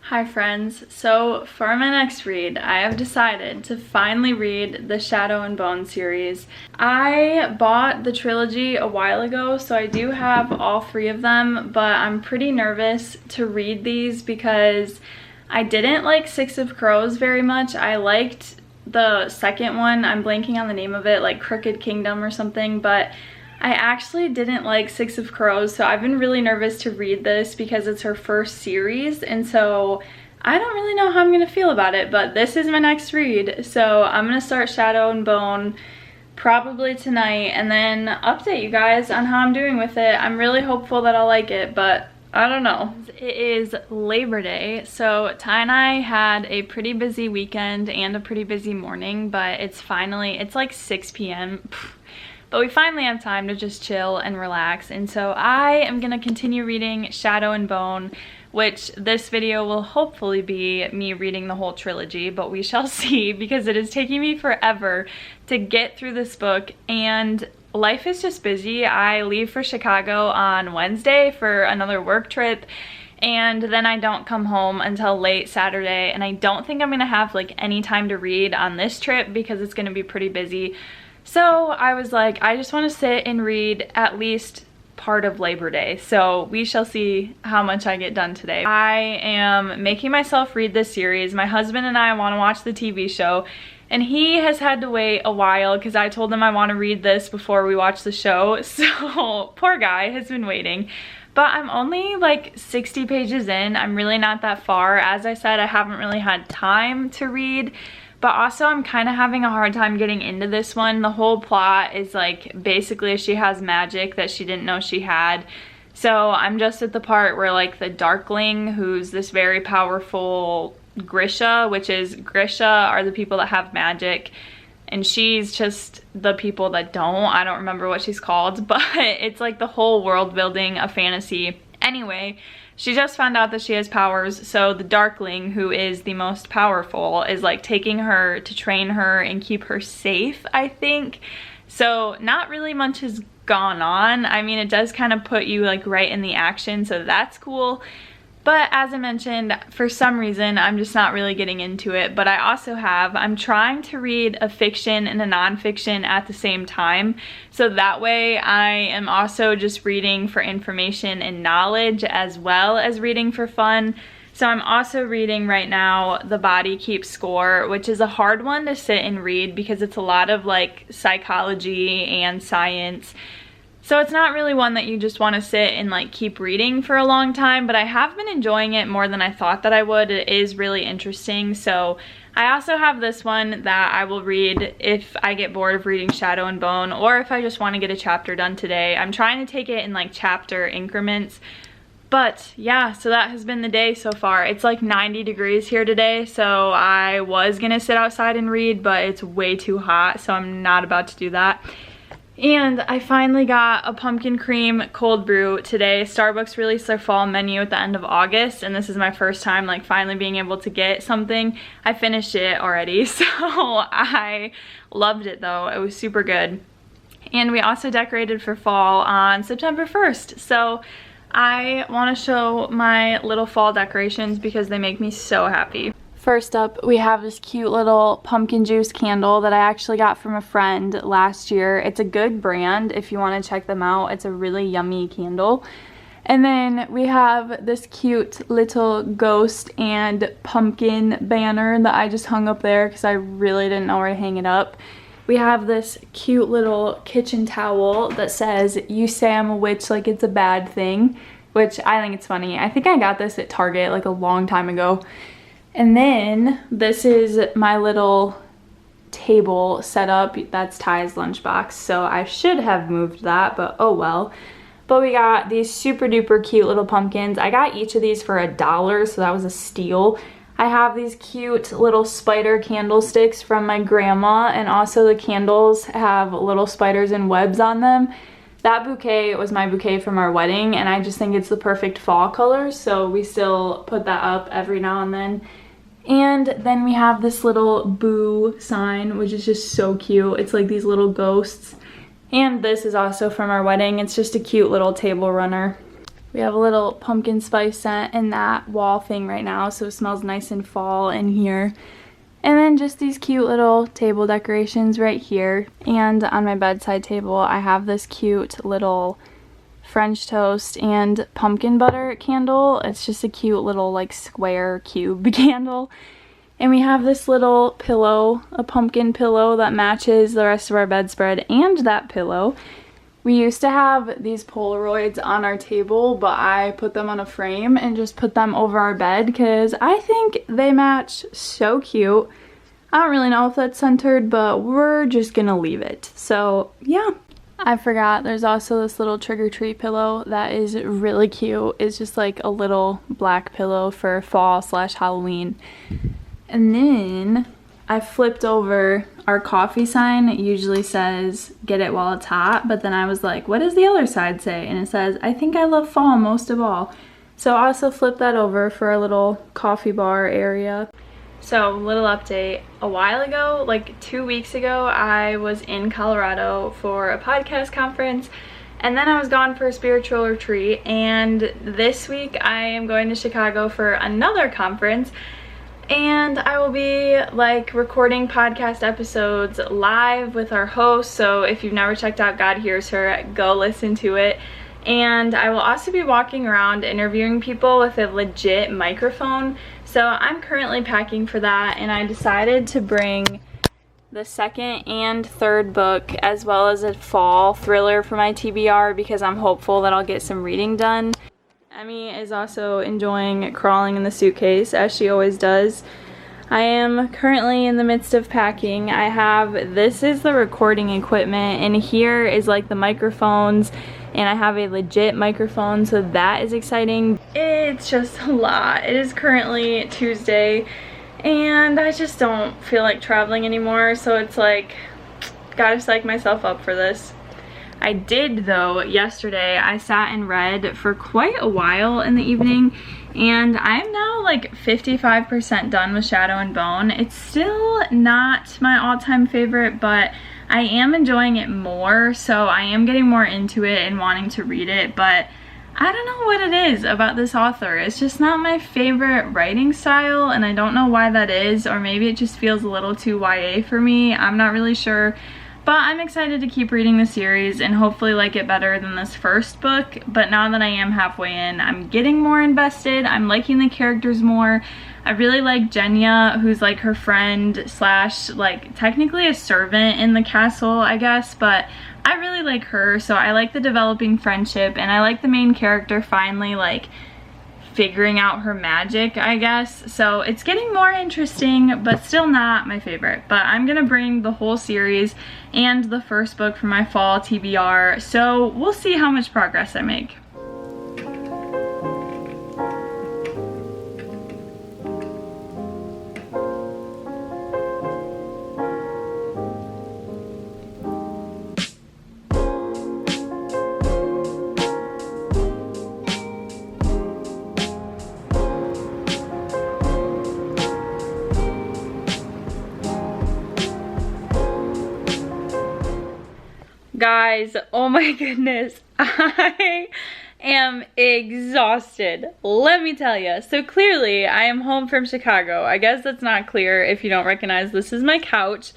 Hi friends, so for my next read, I have decided to finally read the Shadow and Bone series. I bought the trilogy a while ago, so I do have all three of them, but I'm pretty nervous to read these because I didn't like Six of Crows very much. I liked the second one, I'm blanking on the name of it, like Crooked Kingdom or something, but I actually didn't like Six of Crows, so I've been really nervous to read this because it's her first series, and so I don't really know how I'm gonna feel about it, but this is my next read, so I'm gonna start Shadow and Bone probably tonight and then update you guys on how I'm doing with it. I'm really hopeful that I'll like it, but I don't know. It is Labor Day, so Ty and I had a pretty busy weekend and a pretty busy morning, but it's like 6 p.m. But we finally have time to just chill and relax, and so I am gonna continue reading Shadow and Bone, which this video will hopefully be me reading the whole trilogy, but we shall see because it is taking me forever to get through this book and life is just busy. I leave for Chicago on Wednesday for another work trip, and then I don't come home until late Saturday, and I don't think I'm gonna have like any time to read on this trip because it's gonna be pretty busy. So I was like, I just want to sit and read at least part of Labor Day. So we shall see how much I get done today. I am making myself read this series. My husband and I want to watch the TV show, and he has had to wait a while because I told him I want to read this before we watch the show. So poor guy has been waiting. But I'm only like 60 pages in. I'm really not that far. As I said, I haven't really had time to read. But also I'm kind of having a hard time getting into this one. The whole plot is like basically she has magic that she didn't know she had. So I'm just at the part where like the Darkling, who's this very powerful Grisha, Grisha are the people that have magic. And she's just the people that don't. I don't remember what she's called, but it's like the whole world building a fantasy. Anyway, she just found out that she has powers, so the Darkling, who is the most powerful, is like taking her to train her and keep her safe, I think. So not really much has gone on. I mean, it does kind of put you like right in the action, so that's cool. But as I mentioned, for some reason, I'm just not really getting into it. But I'm trying to read a fiction and a nonfiction at the same time. So that way I am also just reading for information and knowledge as well as reading for fun. So I'm also reading right now The Body Keeps Score, which is a hard one to sit and read because it's a lot of like psychology and science. So it's not really one that you just want to sit and like keep reading for a long time, but I have been enjoying it more than I thought that I would. It is really interesting. So I also have this one that I will read if I get bored of reading Shadow and Bone, or if I just want to get a chapter done today. I'm trying to take it in like chapter increments. But yeah, so that has been the day so far. It's like 90 degrees here today, so I was gonna sit outside and read, but it's way too hot, so I'm not about to do that. And I finally got a pumpkin cream cold brew today. Starbucks released their fall menu at the end of August, and this is my first time like finally being able to get something. I finished it already, so I loved it though. It was super good. And we also decorated for fall on September 1st. So I want to show my little fall decorations because they make me so happy. First up, we have this cute little pumpkin juice candle that I actually got from a friend last year. It's a good brand if you want to check them out. It's a really yummy candle. And then we have this cute little ghost and pumpkin banner that I just hung up there because I really didn't know where to hang it up. We have this cute little kitchen towel that says, "You say I'm a witch like it's a bad thing," which I think it's funny. I think I got this at Target like a long time ago. And then this is my little table set up. That's Ty's lunchbox, so I should have moved that, but oh well. But we got these super duper cute little pumpkins. I got each of these for $1, so that was a steal. I have these cute little spider candlesticks from my grandma, and also the candles have little spiders and webs on them. That bouquet was my bouquet from our wedding, and I just think it's the perfect fall color, so we still put that up every now and then. And then we have this little boo sign, which is just so cute. It's like these little ghosts. And this is also from our wedding. It's just a cute little table runner. We We have a little pumpkin spice scent in that wall thing right now, so it smells nice and fall in here. And then just these cute little table decorations right here. And on my bedside table, I have this cute little French toast and pumpkin butter candle. It's just a cute little like square cube candle. And we have this little pillow, a pumpkin pillow that matches the rest of our bedspread and that pillow. We used to have these Polaroids on our table, but I put them on a frame and just put them over our bed because I think they match so cute. I don't really know if that's centered, but we're just gonna leave it. So yeah. I forgot there's also this little trick or treat pillow that is really cute. It's just like a little black pillow for fall / Halloween. And then I flipped over our coffee sign. It usually says get it while it's hot, but then I was like, what does the other side say? And it says, I think I love fall most of all. So I also flipped that over for our little coffee bar area. So little update, a while ago, like 2 weeks ago, I was in Colorado for a podcast conference, and then I was gone for a spiritual retreat, and this week I am going to Chicago for another conference. And I will be like recording podcast episodes live with our host, so if you've never checked out God Hears Her, go listen to it. And I will also be walking around interviewing people with a legit microphone. So I'm currently packing for that, and I decided to bring the second and third book as well as a fall thriller for my TBR because I'm hopeful that I'll get some reading done. Emmy is also enjoying crawling in the suitcase, as she always does. I am currently in the midst of packing. This is the recording equipment, and here is like the microphones, and I have a legit microphone, so that is exciting. It's just a lot. It is currently Tuesday, and I just don't feel like traveling anymore, so it's like, gotta psych myself up for this. I did though, yesterday I sat and read for quite a while in the evening, and I'm now like 55% done with Shadow and Bone. It's still not my all-time favorite, but I am enjoying it more, so I am getting more into it and wanting to read it, but I don't know what it is about this author. It's just not my favorite writing style, and I don't know why that is, or maybe it just feels a little too YA for me. I'm not really sure. But I'm excited to keep reading the series and hopefully like it better than this first book. But now that I am halfway in, I'm getting more invested. I'm liking the characters more. I really like Genya, who's like her friend slash like technically a servant in the castle, I guess. But I really like her, so I like the developing friendship, and I like the main character finally like figuring out her magic, I guess. So it's getting more interesting, but still not my favorite. But I'm gonna bring the whole series and the first book for my fall TBR, so we'll see how much progress I make. Guys, oh my goodness, I am exhausted, let me tell you. So clearly I am home from Chicago. I guess that's not clear if you don't recognize this is my couch.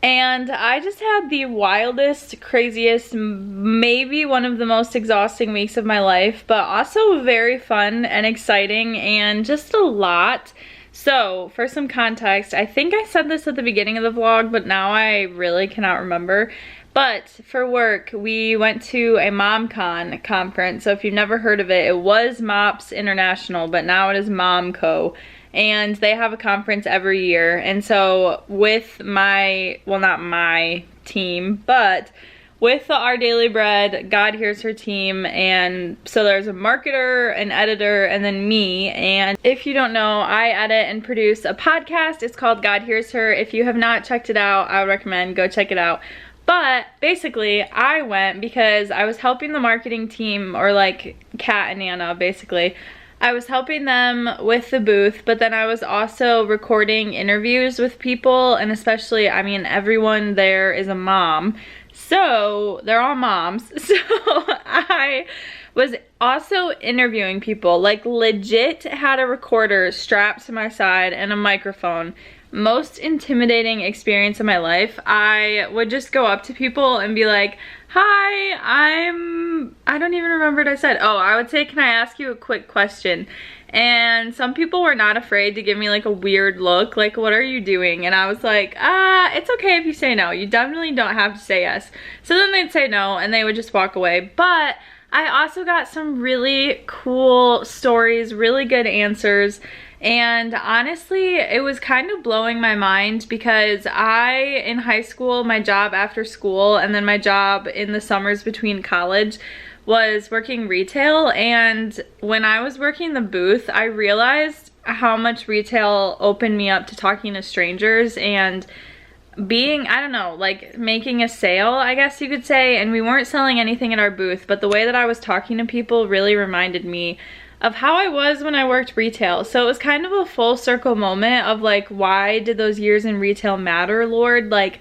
And I just had the wildest, craziest, maybe one of the most exhausting weeks of my life, but also very fun and exciting and just a lot. So for some context, I think I said this at the beginning of the vlog, but now I really cannot remember. But for work, we went to a MomCon conference. So if you've never heard of it, it was MOPS International, but now it is MomCo. And they have a conference every year. And so with my, well, not my team, but with the Our Daily Bread, God Hears Her team, and so there's a marketer, an editor, and then me. And if you don't know, I edit and produce a podcast. It's called God Hears Her. If you have not checked it out, I would recommend go check it out. But basically, I went because I was helping the marketing team, or like Kat and Anna, basically. I was helping them with the booth, but then I was also recording interviews with people, and especially, I mean, everyone there is a mom. So, they're all moms. So, I was also interviewing people. Like legit had a recorder strapped to my side and a microphone. Most intimidating experience of my life. I would just go up to people and be like, hi, I don't even remember what I said. Oh, I would say, can I ask you a quick question? And some people were not afraid to give me like a weird look, like, what are you doing? And I was like, it's okay if you say no. You definitely don't have to say yes. So then they'd say no and they would just walk away. But I also got some really cool stories, really good answers. And honestly, it was kind of blowing my mind because in high school, my job after school and then my job in the summers between college was working retail. And when I was working the booth, I realized how much retail opened me up to talking to strangers and being, I don't know, like making a sale, I guess you could say. And we weren't selling anything at our booth, but the way that I was talking to people really reminded me of how I was when I worked retail. So it was kind of a full circle moment of like, why did those years in retail matter, Lord? Like,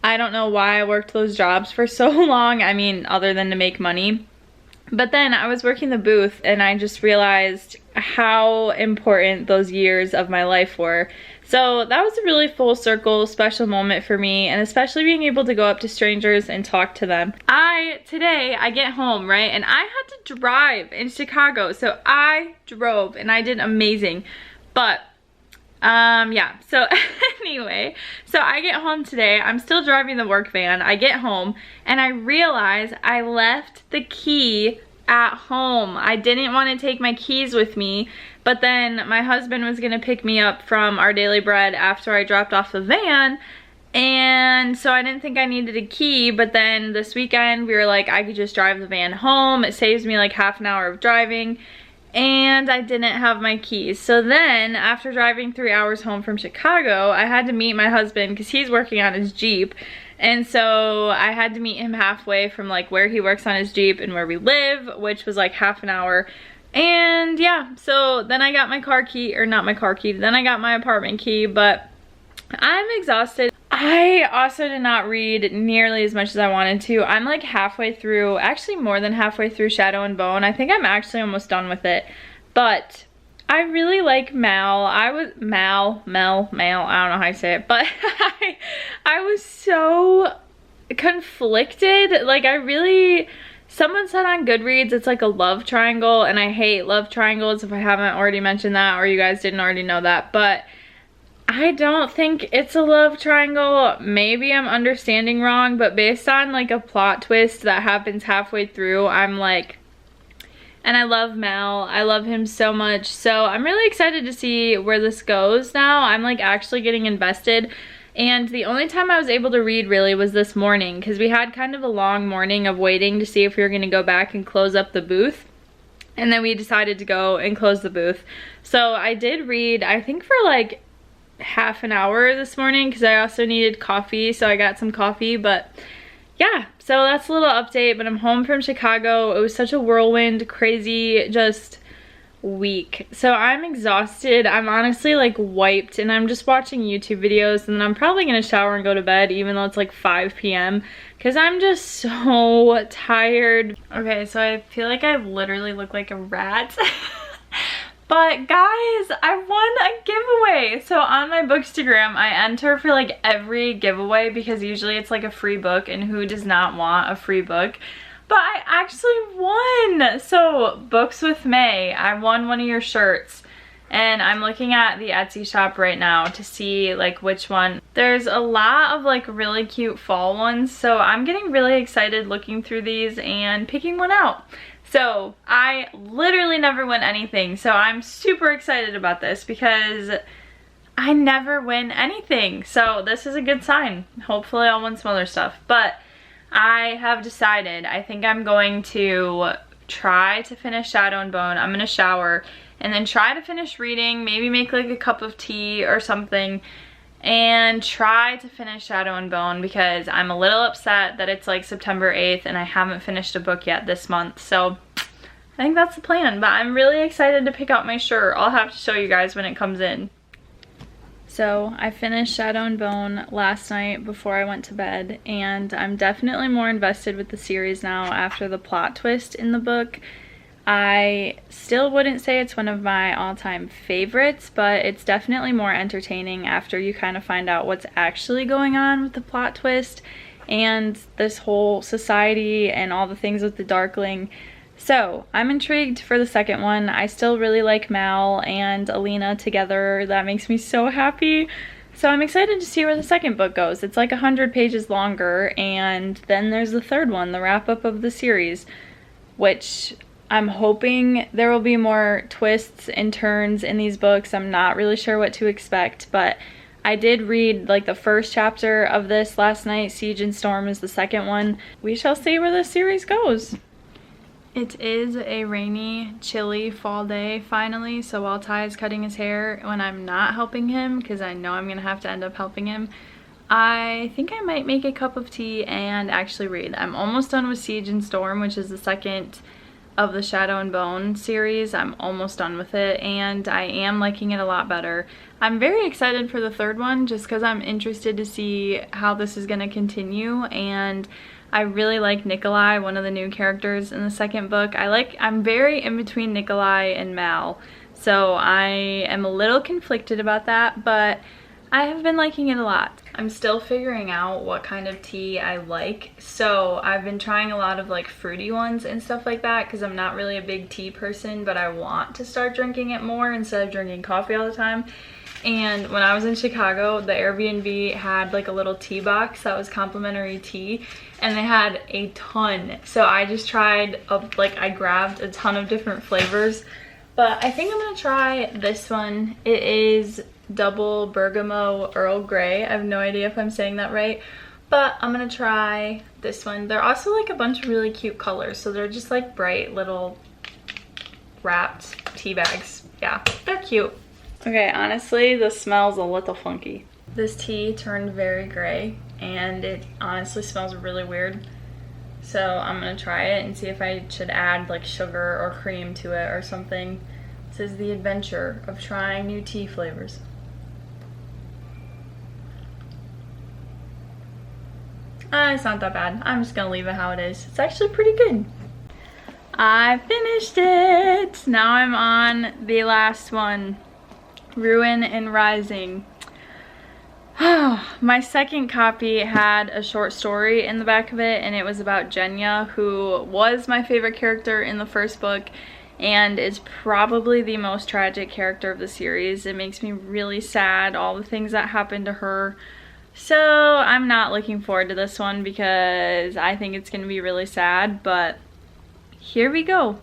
I don't know why I worked those jobs for so long. I mean, other than to make money. But then I was working the booth and I just realized how important those years of my life were. So that was a really full circle special moment for me, and especially being able to go up to strangers and talk to them. Today I get home, right? And I had to drive in Chicago. So I drove and I did amazing. But yeah, so anyway, so I get home today, I'm still driving the work van. I get home and I realize I left the key at home. I didn't want to take my keys with me, but then my husband was gonna pick me up from Our Daily Bread after I dropped off the van, and so I didn't think I needed a key. But then this weekend we were like, I could just drive the van home. It saves me like half an hour of driving. And I didn't have my keys. So then after driving 3 hours home from Chicago, I had to meet my husband because he's working on his Jeep. And so I had to meet him halfway from like where he works on his Jeep and where we live, which was like half an hour. And yeah, so then I got my car key, or not my car key, then I got my apartment key, but I'm exhausted. I also did not read nearly as much as I wanted to. I'm like halfway through, actually more than halfway through Shadow and Bone. I think I'm actually almost done with it. But I really like Mal. Mel, I don't know how I say it, but I was so conflicted. Like someone said on Goodreads it's like a love triangle, and I hate love triangles if I haven't already mentioned that or you guys didn't already know that. But I don't think it's a love triangle. Maybe I'm understanding wrong, but based on like a plot twist that happens halfway through, I'm like, and I love Mal. I love him so much. So I'm really excited to see where this goes now. I'm like actually getting invested. And the only time I was able to read really was this morning, because we had kind of a long morning of waiting to see if we were going to go back and close up the booth. And then we decided to go and close the booth. So I did read, I think for like half an hour this morning, because I also needed coffee, so I got some coffee. But yeah, so that's a little update. But I'm home from Chicago. It was such a whirlwind, crazy, just week. So I'm exhausted. I'm honestly like wiped, and I'm just watching YouTube videos, and then I'm probably gonna shower and go to bed even though it's like 5 p.m. because I'm just so tired. Okay, so I feel like I literally look like a rat. But guys, I won a giveaway. So on my Bookstagram, I enter for like every giveaway because usually it's like a free book, and who does not want a free book? But I actually won. So Books with May, I won one of your shirts. And I'm looking at the Etsy shop right now to see like which one. There's a lot of like really cute fall ones. So I'm getting really excited looking through these and picking one out. So I literally never win anything. So I'm super excited about this because I never win anything. So this is a good sign. Hopefully I'll win some other stuff. But I have decided, I think I'm going to try to finish Shadow and Bone. I'm gonna shower and then try to finish reading, maybe make like a cup of tea or something, and try to finish Shadow and Bone because I'm a little upset that it's like September 8th and I haven't finished a book yet this month. So I think that's the plan, but I'm really excited to pick out my shirt. I'll have to show you guys when it comes in. So I finished Shadow and Bone last night before I went to bed, and I'm definitely more invested with the series now after the plot twist in the book. I still wouldn't say it's one of my all-time favorites, but it's definitely more entertaining after you kind of find out what's actually going on with the plot twist and this whole society and all the things with the Darkling. So I'm intrigued for the second one. I still really like Mal and Alina together. That makes me so happy. So I'm excited to see where the second book goes. It's like 100 pages longer, and then there's the third one, the wrap-up of the series, which I'm hoping there will be more twists and turns in these books. I'm not really sure what to expect, but I did read like the first chapter of this last night. Siege and Storm is the second one. We shall see where this series goes. It is a rainy, chilly fall day finally, so while Ty is cutting his hair, when I'm not helping him, because I know I'm gonna have to end up helping him, I think I might make a cup of tea and actually read. I'm almost done with Siege and Storm, which is the second of the Shadow and Bone series. I'm almost done with it, and I am liking it a lot better. I'm very excited for the third one, just because I'm interested to see how this is gonna continue, and I really like Nikolai, one of the new characters in the second book. I'm very in between Nikolai and Mal, so I am a little conflicted about that, but I have been liking it a lot. I'm still figuring out what kind of tea I like, so I've been trying a lot of like fruity ones and stuff like that because I'm not really a big tea person, but I want to start drinking it more instead of drinking coffee all the time. And when I was in Chicago, the Airbnb had like a little tea box that was complimentary tea, and they had a ton. So I just tried, I grabbed a ton of different flavors. But I think I'm gonna try this one. It is double bergamot Earl Grey. I have no idea if I'm saying that right, but I'm gonna try this one. They're also like a bunch of really cute colors. So they're just like bright little wrapped tea bags. Yeah, they're cute. Okay, honestly, this smells a little funky. This tea turned very gray, and it honestly smells really weird. So I'm gonna try it and see if I should add like sugar or cream to it or something. This is the adventure of trying new tea flavors. It's not that bad. I'm just gonna leave it how it is. It's actually pretty good. I finished it! Now I'm on the last one. Ruin and Rising. My second copy had a short story in the back of it, and it was about Genya, who was my favorite character in the first book and is probably the most tragic character of the series. It makes me really sad, all the things that happened to her. So I'm not looking forward to this one because I think it's going to be really sad, but here we go.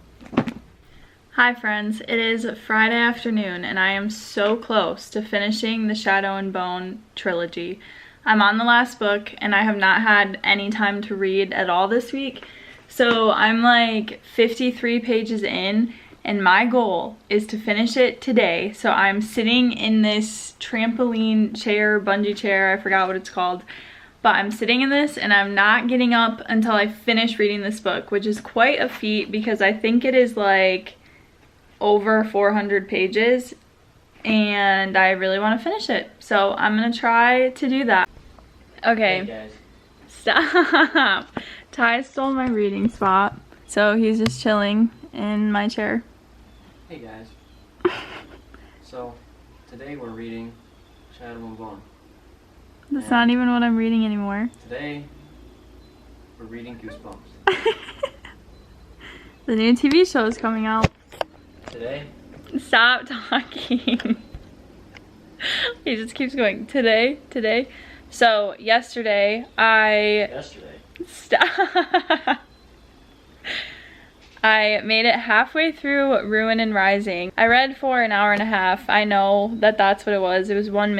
Hi friends, it is Friday afternoon and I am so close to finishing the Shadow and Bone trilogy. I'm on the last book and I have not had any time to read at all this week. So I'm like 53 pages in and my goal is to finish it today. So I'm sitting in this trampoline chair, bungee chair, I forgot what it's called. But I'm sitting in this and I'm not getting up until I finish reading this book, which is quite a feat because I think it is like over 400 pages and I really want to finish it. So I'm gonna try to do that. Okay. Hey guys. Stop. Ty stole my reading spot, so he's just chilling in my chair. Hey guys. So today we're reading Shadow and Bone. That's not even what I'm reading anymore. Today we're reading Goosebumps. The new TV show is coming out. Today. Stop talking. He just keeps going. Today. So yesterday Stop. I made it halfway through Ruin and Rising. I read for an hour and a half. I know that that's what it was. It was 1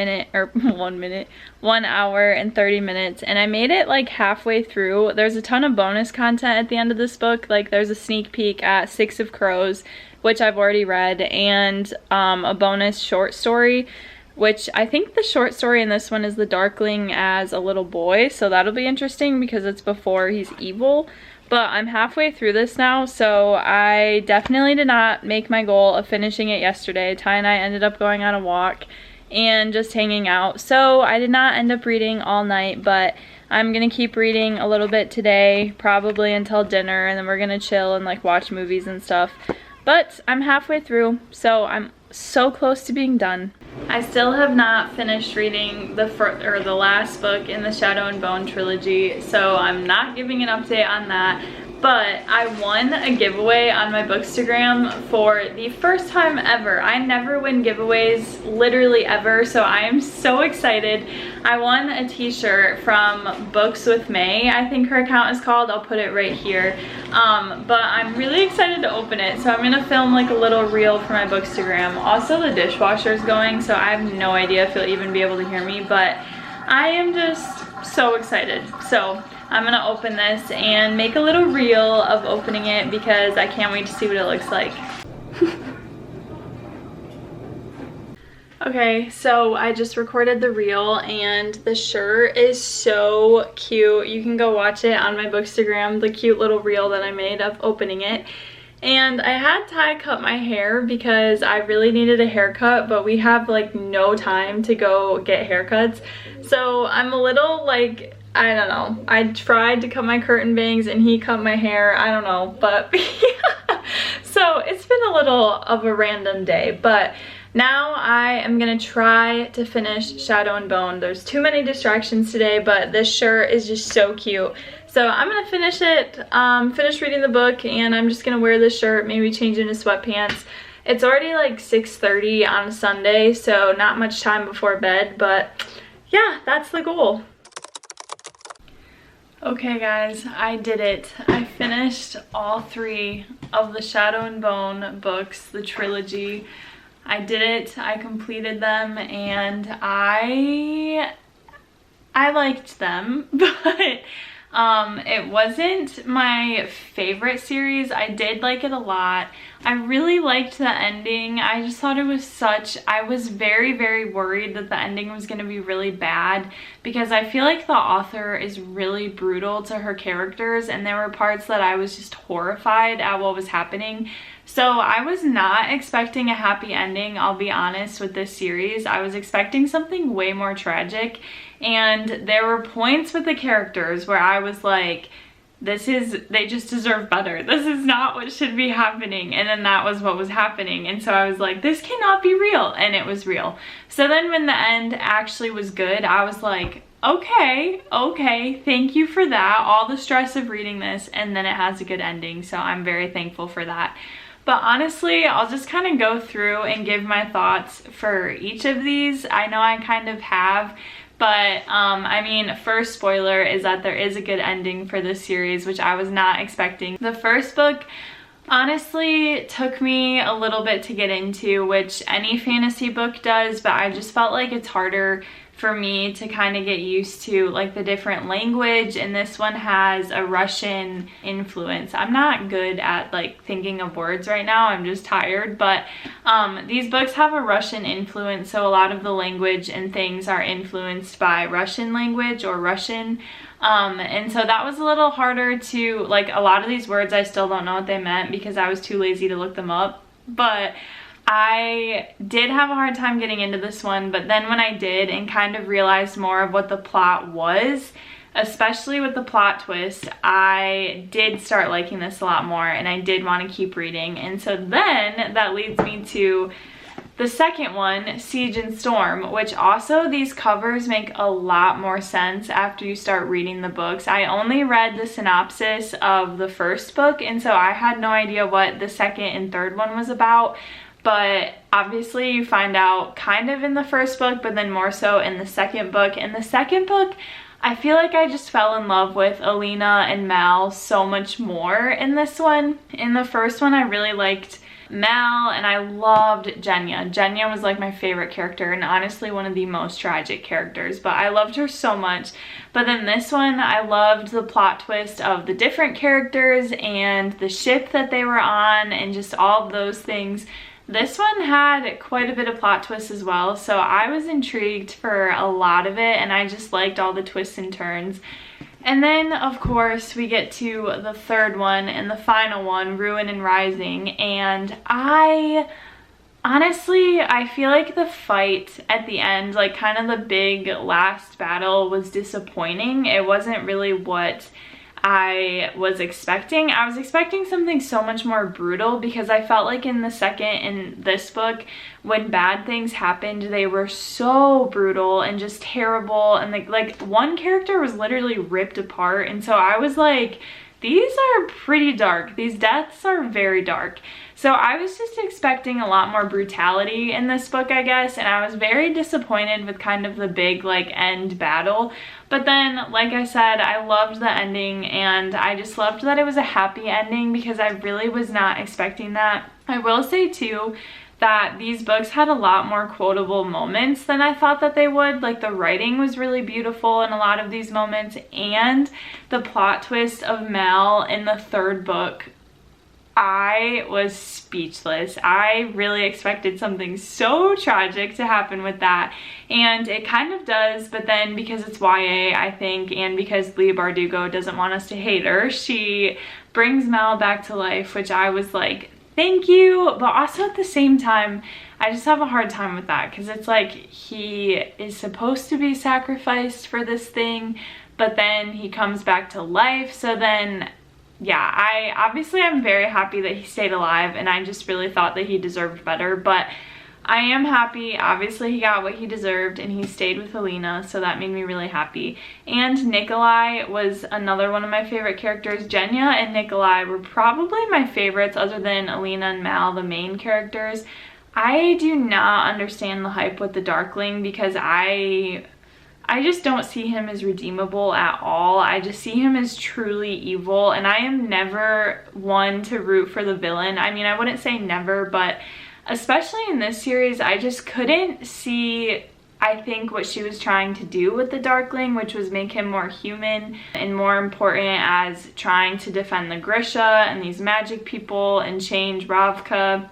hour and 30 minutes. And I made it like halfway through. There's a ton of bonus content at the end of this book. Like there's a sneak peek at Six of Crows, which I've already read, and a bonus short story, which I think the short story in this one is the Darkling as a little boy. So that'll be interesting because it's before he's evil. But I'm halfway through this now, so I definitely did not make my goal of finishing it yesterday. Ty and I ended up going on a walk and just hanging out. So I did not end up reading all night, but I'm gonna keep reading a little bit today, probably until dinner, and then we're gonna chill and like watch movies and stuff. But I'm halfway through, so I'm so close to being done. I still have not finished reading the last book in the Shadow and Bone trilogy, so I'm not giving an update on that. But I won a giveaway on my Bookstagram for the first time ever. I never win giveaways, literally ever, so I am so excited. I won a t-shirt from Books with May, I think her account is called. I'll put it right here. But I'm really excited to open it, so I'm gonna film like a little reel for my Bookstagram. Also, the dishwasher is going, so I have no idea if you'll even be able to hear me, but I am just so excited. So I'm gonna open this and make a little reel of opening it because I can't wait to see what it looks like. Okay, so I just recorded the reel and the shirt is so cute. You can go watch it on my Bookstagram, the cute little reel that I made of opening it. And I had Ty cut my hair because I really needed a haircut, but we have like no time to go get haircuts. So I'm a little like, I don't know. I tried to cut my curtain bangs and he cut my hair. I don't know, but yeah. So it's been a little of a random day, but now I am gonna try to finish Shadow and Bone. There's too many distractions today, but this shirt is just so cute. So I'm gonna finish it, finish reading the book, and I'm just gonna wear this shirt, maybe change into sweatpants. It's already like 6:30 on a Sunday, so not much time before bed, but yeah, that's the goal. Okay guys, I did it. I finished all 3 of the Shadow and Bone books, the trilogy. I did it, I completed them, and I liked them, but it wasn't my favorite series. I did like it a lot. I really liked the ending. I just thought it was I was very, very worried that the ending was going to be really bad because I feel like the author is really brutal to her characters, and there were parts that I was just horrified at what was happening. So I was not expecting a happy ending, I'll be honest, with this series. I was expecting something way more tragic, and there were points with the characters where I was like, they just deserve better. This is not what should be happening. And then that was what was happening. And so I was like, this cannot be real. And it was real. So then when the end actually was good, I was like, okay, thank you for that. All the stress of reading this, and then it has a good ending. So I'm very thankful for that. But honestly, I'll just kind of go through and give my thoughts for each of these. I know I kind of have, but I mean, first spoiler is that there is a good ending for this series, which I was not expecting. The first book honestly took me a little bit to get into, which any fantasy book does, but I just felt like it's harder for me to kind of get used to like the different language, and this one has a Russian influence. I'm not good at like thinking of words right now, I'm just tired, but these books have a Russian influence, so a lot of the language and things are influenced by Russian language or Russian, and so that was a little harder to, like, a lot of these words I still don't know what they meant because I was too lazy to look them up, but I did have a hard time getting into this one. But then when I did and kind of realized more of what the plot was, especially with the plot twist, I did start liking this a lot more, and I did want to keep reading. And so then that leads me to the second one, Siege and Storm, which also these covers make a lot more sense after you start reading the books. I only read the synopsis of the first book, and so I had no idea what the second and third one was about. But obviously you find out kind of in the first book, but then more so in the second book. In the second book, I feel like I just fell in love with Alina and Mal so much more in this one. In the first one, I really liked Mal, and I loved Genya. Genya was like my favorite character, and honestly one of the most tragic characters, but I loved her so much. But then this one, I loved the plot twist of the different characters and the ship that they were on and just all of those things. This one had quite a bit of plot twists as well, so I was intrigued for a lot of it, and I just liked all the twists and turns. And then, of course, we get to the third one and the final one, Ruin and Rising, and I Honestly, I feel like the fight at the end, like kind of the big last battle, was disappointing. It wasn't really what I was expecting. I was expecting something so much more brutal, because I felt like in the second in this book, when bad things happened, they were so brutal and just terrible, and like one character was literally ripped apart, and so I was like, these are pretty dark. These deaths are very dark. So I was just expecting a lot more brutality in this book, I guess, and I was very disappointed with kind of the big like end battle. But then, like I said, I loved the ending, and I just loved that it was a happy ending, because I really was not expecting that. I will say too that these books had a lot more quotable moments than I thought that they would. Like, the writing was really beautiful in a lot of these moments, and the plot twist of Mal in the third book, I was speechless. I really expected something so tragic to happen with that, and it kind of does, but then because it's YA, I think, and because Leigh Bardugo doesn't want us to hate her, she brings Mal back to life, which I was like, thank you, but also at the same time, I just have a hard time with that, because it's like he is supposed to be sacrificed for this thing, but then he comes back to life. So then, yeah, I'm very happy that he stayed alive, and I just really thought that he deserved better, but I am happy. Obviously, he got what he deserved, and he stayed with Alina, so that made me really happy. And Nikolai was another one of my favorite characters. Genya and Nikolai were probably my favorites, other than Alina and Mal, the main characters. I do not understand the hype with the Darkling, because I just don't see him as redeemable at all. I just see him as truly evil, and I am never one to root for the villain. I mean, I wouldn't say never, but especially in this series, I just couldn't see, I think, what she was trying to do with the Darkling, which was make him more human and more important as trying to defend the Grisha and these magic people and change Ravka,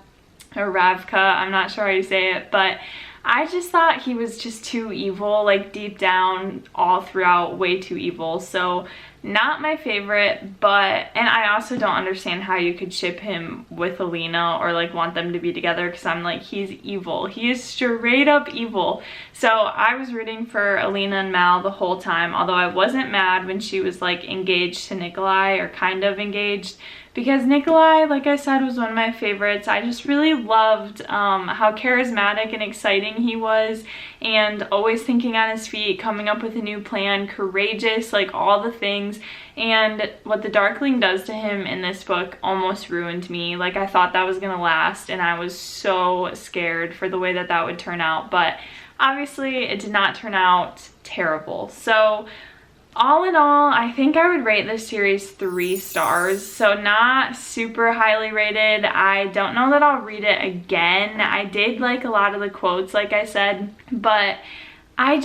I'm not sure how you say it, but I just thought he was just too evil, like deep down, all throughout, way too evil. So not my favorite, and I also don't understand how you could ship him with Alina or like want them to be together, because I'm like, he's evil. He is straight up evil. So I was rooting for Alina and Mal the whole time, although I wasn't mad when she was like engaged to Nikolai, or kind of engaged, because Nikolai, like I said, was one of my favorites. I just really loved how charismatic and exciting he was, and always thinking on his feet, coming up with a new plan, courageous, like all the things. And what the Darkling does to him in this book almost ruined me. Like, I thought that was gonna last, and I was so scared for the way that that would turn out, but obviously it did not turn out terrible. So all in all, I think I would rate this series 3 stars, so not super highly rated. I don't know that I'll read it again. I did like a lot of the quotes, like I said, but I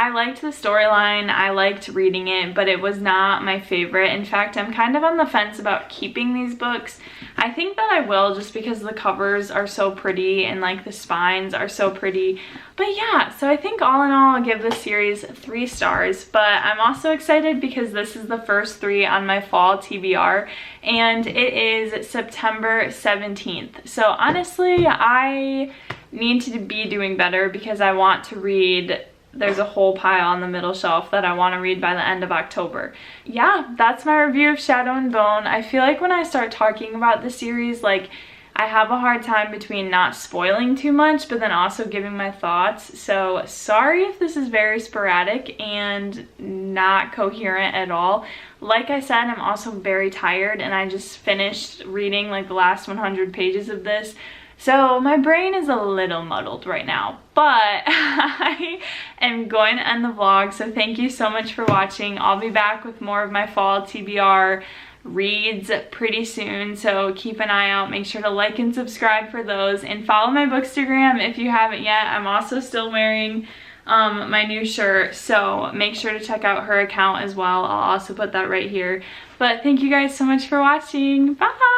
liked the storyline, I liked reading it, but it was not my favorite. In fact, I'm kind of on the fence about keeping these books. I think that I will, just because the covers are so pretty and like the spines are so pretty. But yeah, so I think all in all, I'll give this series 3 stars, but I'm also excited because this is the first 3 on my fall TBR, and it is September 17th. So honestly, I need to be doing better, because I want to read, there's a whole pile on the middle shelf that I want to read by the end of October. Yeah, that's my review of Shadow and Bone. I feel like when I start talking about the series, like, I have a hard time between not spoiling too much, but then also giving my thoughts. So sorry if this is very sporadic and not coherent at all. Like I said, I'm also very tired, and I just finished reading like the last 100 pages of this. So my brain is a little muddled right now, but I am going to end the vlog. So thank you so much for watching. I'll be back with more of my fall TBR reads pretty soon, so keep an eye out. Make sure to like and subscribe for those, and follow my Bookstagram if you haven't yet. I'm also still wearing my new shirt, so make sure to check out her account as well. I'll also put that right here. But thank you guys so much for watching. Bye!